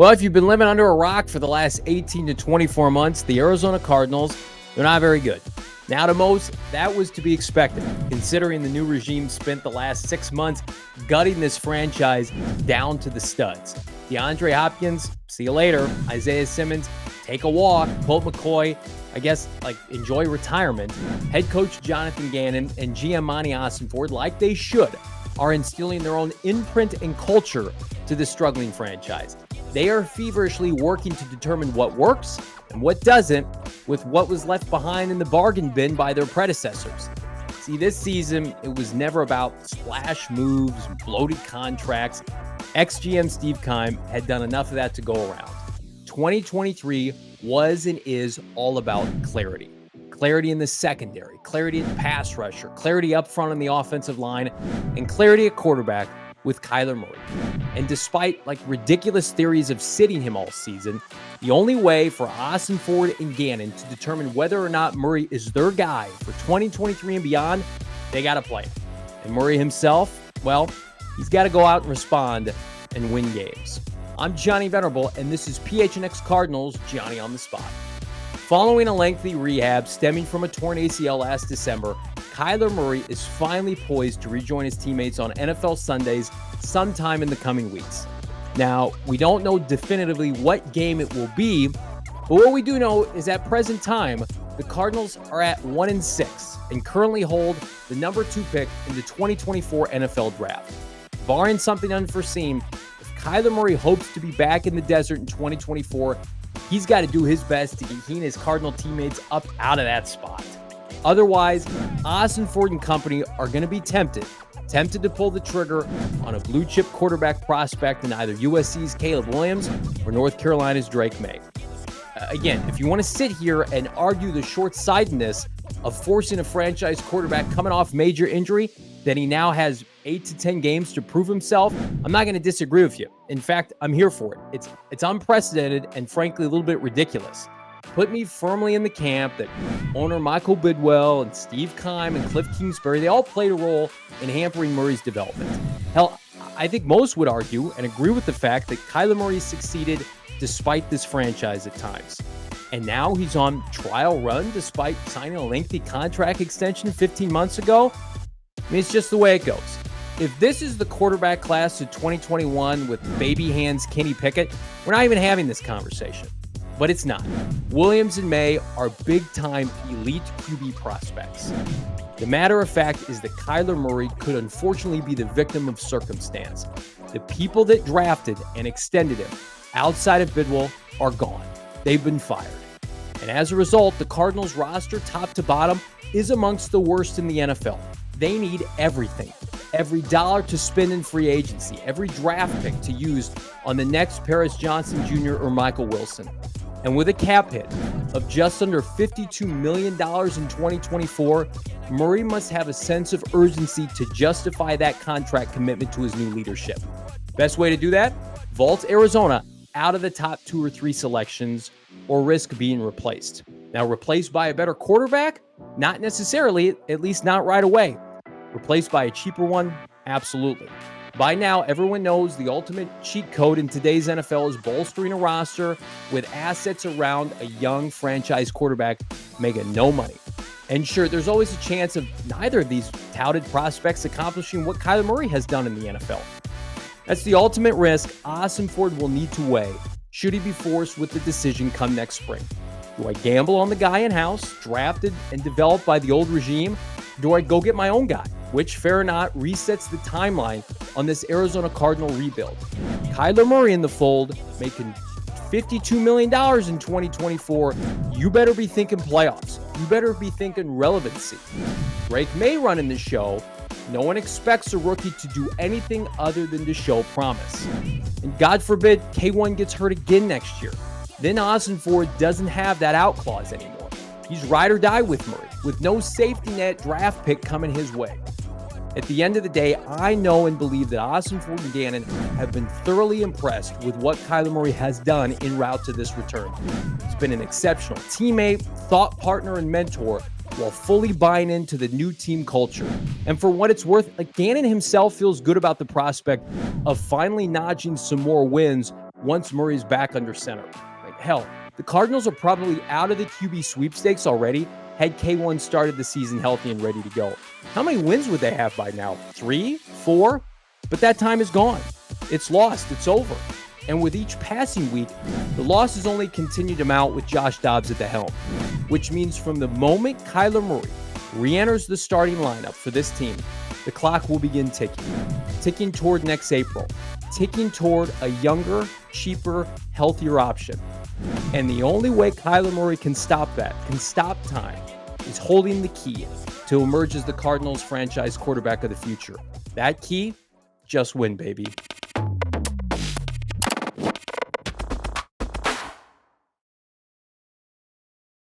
Well, if you've been living under a rock for the last 18 to 24 months, the Arizona Cardinals, they're not very good. Now to most, that was to be expected, considering the new regime spent the last 6 months gutting this franchise down to the studs. DeAndre Hopkins, see you later. Isaiah Simmons, take a walk. Colt McCoy, enjoy retirement. Head coach Jonathan Gannon and GM Monty Ossenford, like they should, are instilling their own imprint and culture to this struggling franchise. They are feverishly working to determine what works and what doesn't with what was left behind in the bargain bin by their predecessors. See, this season, it was never about splash moves, bloated contracts. Ex-GM Steve Keim had done enough of that to go around. 2023 was and is all about clarity. Clarity in the secondary, clarity at pass rusher, clarity up front on the offensive line, and clarity at quarterback with Kyler Murray. And despite ridiculous theories of sitting him all season, the only way for Ossenford and Gannon to determine whether or not Murray is their guy for 2023 and beyond, they got to play him. And Murray himself, well, he's got to go out and respond and win games. I'm Johnny Venerable, and this is PHNX Cardinals Johnny on the Spot. Following a lengthy rehab stemming from a torn ACL last December, Kyler Murray is finally poised to rejoin his teammates on NFL Sundays sometime in the coming weeks. Now, we don't know definitively what game it will be, but what we do know is at present time, the Cardinals are at 1-6 and currently hold the number 2 pick in the 2024 NFL Draft. Barring something unforeseen, if Kyler Murray hopes to be back in the desert in 2024, he's got to do his best to get he and his Cardinal teammates up out of that spot. Otherwise, Ossenford and company are going to be tempted to pull the trigger on a blue-chip quarterback prospect in either USC's Caleb Williams or North Carolina's Drake Maye. Again, if you want to sit here and argue the short-sightedness of forcing a franchise quarterback coming off major injury that he now has 8 to 10 games to prove himself, I'm not going to disagree with you. In fact, I'm here for it. It's unprecedented and frankly a little bit ridiculous. Put me firmly in the camp that owner Michael Bidwell and Steve Keim and Cliff Kingsbury, they all played a role in hampering Murray's development. Hell, I think most would argue and agree with the fact that Kyler Murray succeeded despite this franchise at times. And now he's on trial run despite signing a lengthy contract extension 15 months ago. I mean, it's just the way it goes. If this is the quarterback class of 2021 with baby hands Kenny Pickett, we're not even having this conversation. But it's not. Williams and Maye are big-time elite QB prospects. The matter of fact is that Kyler Murray could unfortunately be the victim of circumstance. The people that drafted and extended him outside of Bidwell are gone. They've been fired. And as a result, the Cardinals roster, top to bottom, is amongst the worst in the NFL. They need everything. Every dollar to spend in free agency, every draft pick to use on the next Paris Johnson Jr. or Michael Wilson. And with a cap hit of just under $52 million in 2024, Murray must have a sense of urgency to justify that contract commitment to his new leadership. Best way to do that? Vault Arizona out of the top 2 or 3 selections or risk being replaced. Now, replaced by a better quarterback? Not necessarily, at least not right away. Replaced by a cheaper one? Absolutely. By now, everyone knows the ultimate cheat code in today's NFL is bolstering a roster with assets around a young franchise quarterback making no money. And sure, there's always a chance of neither of these touted prospects accomplishing what Kyler Murray has done in the NFL. That's the ultimate risk Ossenford will need to weigh should he be forced with the decision come next spring. Do I gamble on the guy in-house, drafted and developed by the old regime? Do I go get my own guy? Which, fair or not, resets the timeline on this Arizona Cardinal rebuild. Kyler Murray in the fold, making $52 million in 2024. You better be thinking playoffs. You better be thinking relevancy. Drake Maye running the show. No one expects a rookie to do anything other than to show promise. And God forbid K1 gets hurt again next year. Then Ossenford doesn't have that out clause anymore. He's ride or die with Murray, with no safety net draft pick coming his way. At the end of the day, I know and believe that Ossenford and Gannon have been thoroughly impressed with what Kyler Murray has done en route to this return. He's been an exceptional teammate, thought partner, and mentor while fully buying into the new team culture. And for what it's worth, Gannon himself feels good about the prospect of finally notching some more wins once Murray's back under center. Like, hell, the Cardinals are probably out of the QB sweepstakes already had K1 started the season healthy and ready to go. How many wins would they have by now? 3? 4? But that time is gone. It's lost. It's over. And with each passing week, the losses only continue to mount with Josh Dobbs at the helm, which means from the moment Kyler Murray re-enters the starting lineup for this team, the clock will begin ticking toward next April, ticking toward a younger, cheaper, healthier option. And the only way Kyler Murray can stop that, can stop time, is holding the key to emerge as the Cardinals franchise quarterback of the future. That key, just win, baby.